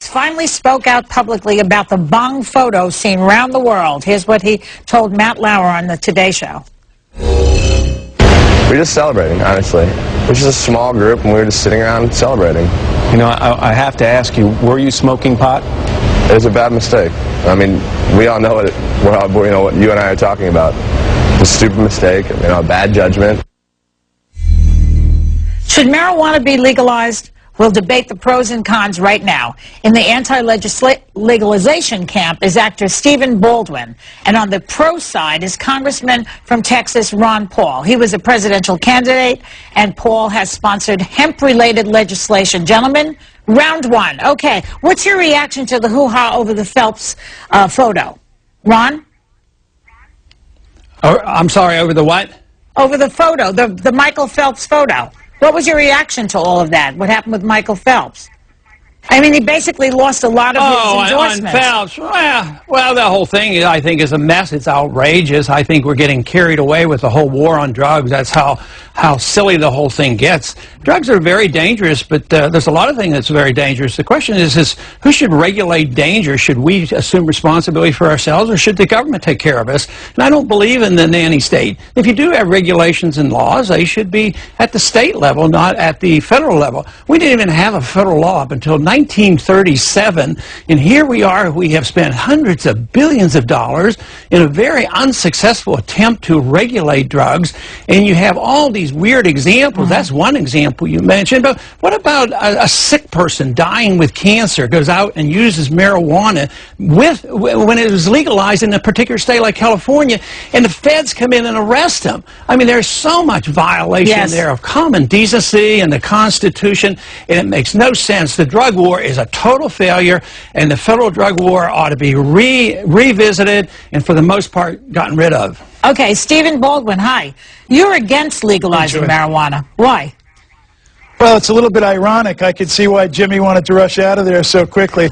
finally spoke out publicly about the bong photo seen around the world. Here's what he told Matt Lauer on the Today Show. We're just celebrating, honestly. We're just a small group, and we were just sitting around celebrating. You know, I have to ask you, were you smoking pot? It was a bad mistake. I mean, we all know what you and I are talking about. It's a stupid mistake, a bad judgment. Should marijuana be legalized? We'll debate the pros and cons right now. In the anti-legalization camp is actor Stephen Baldwin. And on the pro side is Congressman from Texas, Ron Paul. He was a presidential candidate, and Paul has sponsored hemp-related legislation. Gentlemen, round one. Okay, what's your reaction to the hoo-ha over the Phelps photo? Ron? Oh, I'm sorry, over the what? Over the photo, the Michael Phelps photo. What was your reaction to all of that? What happened with Michael Phelps? I mean, he basically lost a lot of his endorsements. On Phelps, well, the whole thing, I think, is a mess. It's outrageous. I think we're getting carried away with the whole war on drugs. That's how silly the whole thing gets. Drugs are very dangerous, but there's a lot of things that's very dangerous. The question is who should regulate danger? Should we assume responsibility for ourselves, or should the government take care of us? And I don't believe in the nanny state. If you do have regulations and laws, they should be at the state level, not at the federal level. We didn't even have a federal law up until 1937, and here we are. We have spent hundreds of billions of dollars in a very unsuccessful attempt to regulate drugs, and you have all these weird examples. That's one example you mentioned, but what about a sick person dying with cancer goes out and uses marijuana when it was legalized in a particular state like California, and the feds come in and arrest them? I mean, there's so much violation there of common decency and the Constitution, and it makes no sense. The drug war is a total failure, and the federal drug war ought to be revisited and, for the most part, gotten rid of. Okay, Stephen Baldwin, hi. You're against legalizing marijuana. Why? Well, it's a little bit ironic. I could see why Jimmy wanted to rush out of there so quickly.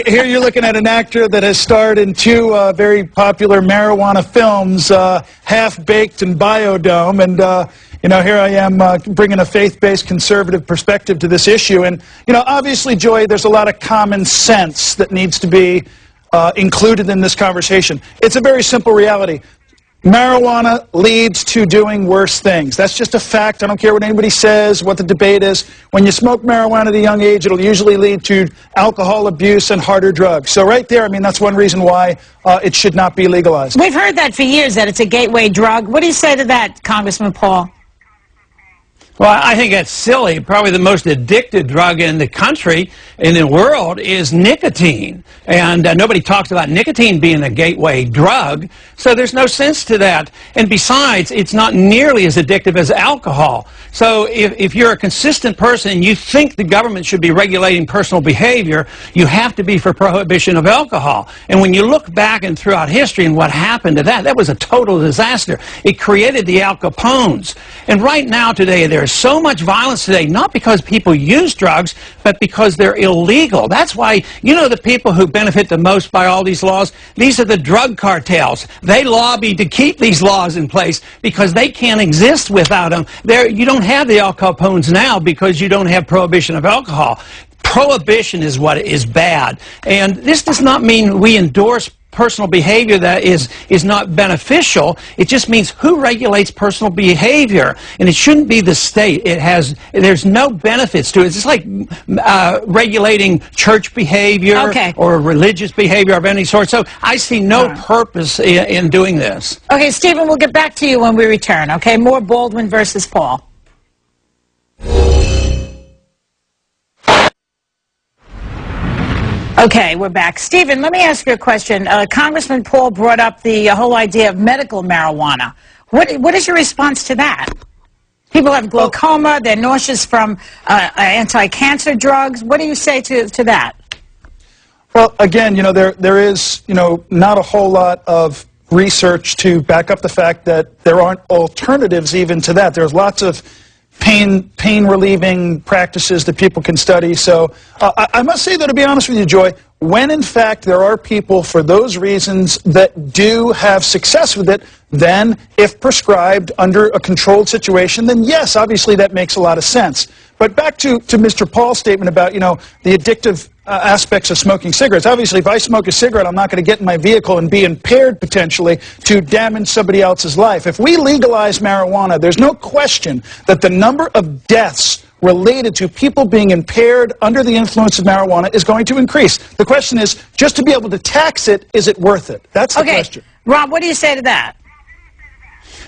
Here you're looking at an actor that has starred in two very popular marijuana films, Half-Baked and Biodome, and here I am bringing a faith-based conservative perspective to this issue. And, obviously, Joy, there's a lot of common sense that needs to be included in this conversation. It's a very simple reality. Marijuana leads to doing worse things. That's just a fact. I don't care what anybody says, what the debate is. When you smoke marijuana at a young age, it'll usually lead to alcohol abuse and harder drugs. So right there, I mean, that's one reason why it should not be legalized. We've heard that for years, that it's a gateway drug. What do you say to that, Congressman Paul? Well, I think that's silly. Probably the most addictive drug in the country, in the world, is nicotine. And nobody talks about nicotine being a gateway drug, so there's no sense to that. And besides, it's not nearly as addictive as alcohol. So if you're a consistent person and you think the government should be regulating personal behavior, you have to be for prohibition of alcohol. And when you look back and throughout history and what happened to that was a total disaster. It created the Al Capones. And right now today, there's so much violence today, not because people use drugs, but because they're illegal. That's why, the people who benefit the most by all these laws, these are the drug cartels. They lobby to keep these laws in place because they can't exist without them. You don't have the Al Capones now because you don't have prohibition of alcohol. Prohibition is what is bad. And this does not mean we endorse personal behavior that is not beneficial. It just means who regulates personal behavior, and it shouldn't be the state. There's no benefits to it. It's just like regulating church behavior or religious behavior of any sort. So I see no purpose in doing this. Okay, Stephen, we'll get back to you when we return. Okay, more Baldwin versus Paul. Okay, we're back. Stephen, let me ask you a question. Congressman Paul brought up the whole idea of medical marijuana. What is your response to that? People have glaucoma, they're nauseous from anti-cancer drugs. What do you say to that? Well, again, there is, not a whole lot of research to back up the fact that there aren't alternatives even to that. There's lots of pain-relieving practices that people can study. So I must say, though, to be honest with you, Joy, when in fact there are people for those reasons that do have success with it, then if prescribed under a controlled situation, then yes, obviously that makes a lot of sense. But back to Mr. Paul's statement about, the addictive aspects of smoking cigarettes. Obviously, if I smoke a cigarette, I'm not going to get in my vehicle and be impaired potentially to damage somebody else's life. If we legalize marijuana, there's no question that the number of deaths related to people being impaired under the influence of marijuana is going to increase. The question is, just to be able to tax it, is it worth it? That's the question. Rob, what do you say to that?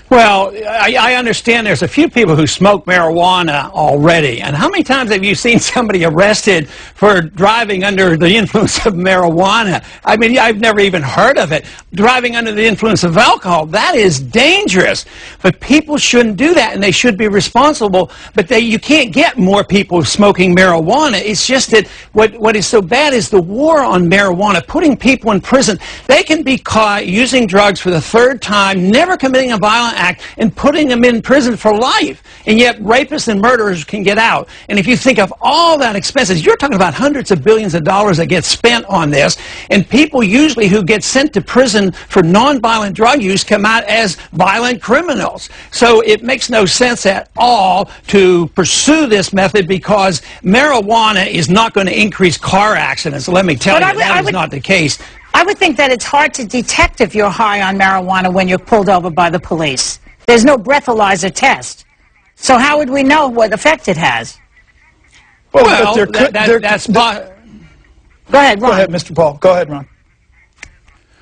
Well, I understand there's a few people who smoke marijuana already. And how many times have you seen somebody arrested for driving under the influence of marijuana? I mean, I've never even heard of it. Driving under the influence of alcohol, that is dangerous. But people shouldn't do that, and they should be responsible. But you can't get more people smoking marijuana. It's just that what is so bad is the war on marijuana, putting people in prison. They can be caught using drugs for the third time, never committing a violent act, and putting them in prison for life. And yet rapists and murderers can get out. And if you think of all that expenses, you're talking about hundreds of billions of dollars that get spent on this. And people usually who get sent to prison for nonviolent drug use come out as violent criminals. So it makes no sense at all to pursue this method, because marijuana is not going to increase car accidents. Let me tell you, that is not the case. I would think that it's hard to detect if you're high on marijuana when you're pulled over by the police. There's no breathalyzer test. So how would we know what effect it has? Well, Go ahead, Ron. Go ahead, Mr. Paul. Go ahead, Ron.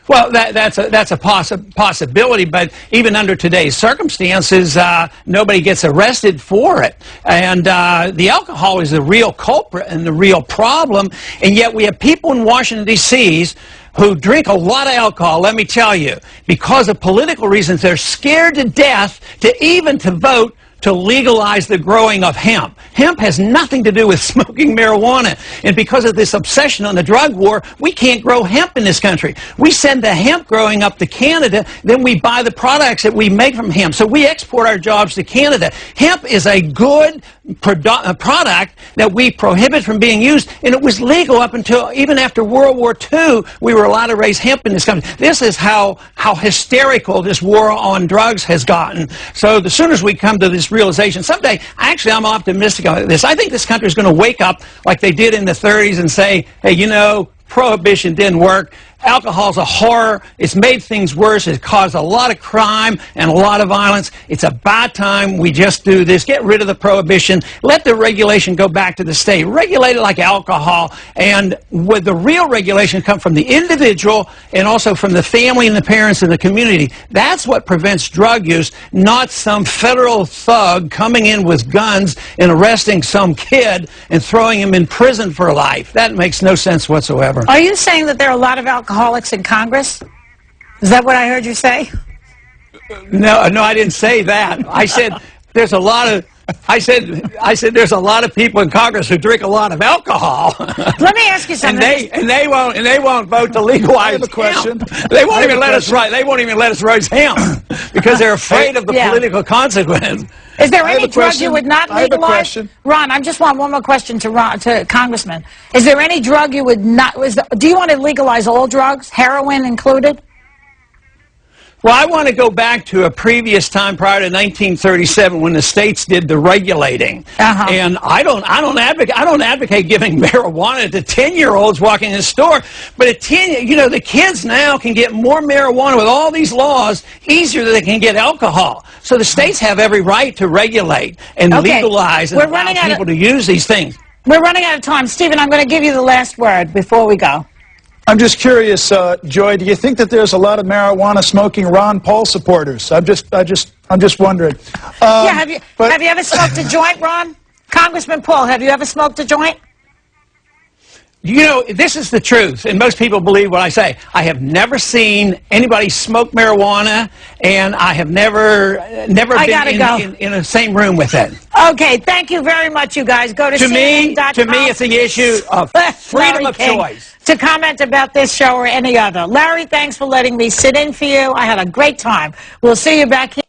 Well, that's a possibility, but even under today's circumstances, nobody gets arrested for it. And the alcohol is the real culprit and the real problem, and yet we have people in Washington, D.C. who drink a lot of alcohol, let me tell you, because of political reasons. They're scared to death to vote to legalize the growing of hemp. Hemp has nothing to do with smoking marijuana. And because of this obsession on the drug war, we can't grow hemp in this country. We send the hemp growing up to Canada, then we buy the products that we make from hemp. So we export our jobs to Canada. Hemp is a good product that we prohibit from being used, and it was legal up until even after World War II. We were allowed to raise hemp in this country. This is how hysterical this war on drugs has gotten. So the sooner as we come to this realization, someday, I'm optimistic about this. I think this country is going to wake up like they did in the 30s and say, hey, you know, prohibition didn't work. Alcohol's a horror. It's made things worse. It's caused a lot of crime and a lot of violence. It's about time we just do this. Get rid of the prohibition. Let the regulation go back to the state. Regulate it like alcohol. And with the real regulation come from the individual and also from the family and the parents and the community. That's what prevents drug use, not some federal thug coming in with guns and arresting some kid and throwing him in prison for life. That makes no sense whatsoever. Are you saying that there are a lot of alcoholics in Congress? Is that what I heard you say? No, I didn't say that. I said there's a lot of. I said there's a lot of people in Congress who drink a lot of alcohol. Let me ask you something. And they won't vote to legalize hemp. They won't even let us They won't even let us raise hemp because they're afraid of the political consequence. Is there any drug you would not legalize? Ron, I just want one more question to Congressman. Is there any drug you would not? Do you want to legalize all drugs, heroin included? Well, I want to go back to a previous time prior to 1937 when the states did the regulating. And I don't advocate giving marijuana to 10-year-olds walking in the store, but the kids now can get more marijuana with all these laws easier than they can get alcohol. So the states have every right to regulate and legalize and allow people to use these things. We're running out of time. Stephen, I'm going to give you the last word before we go. I'm just curious, Joy, do you think that there's a lot of marijuana smoking Ron Paul supporters? I'm just wondering. Have you ever smoked a joint, Ron? Congressman Paul, have you ever smoked a joint? You know, this is the truth, and most people believe what I say. I have never seen anybody smoke marijuana, and I have never been in the same room with it. Okay, thank you very much, you guys. Go to CNN.com. To me, it's the issue of freedom of choice. To comment about this show or any other. Larry, thanks for letting me sit in for you. I had a great time. We'll see you back here.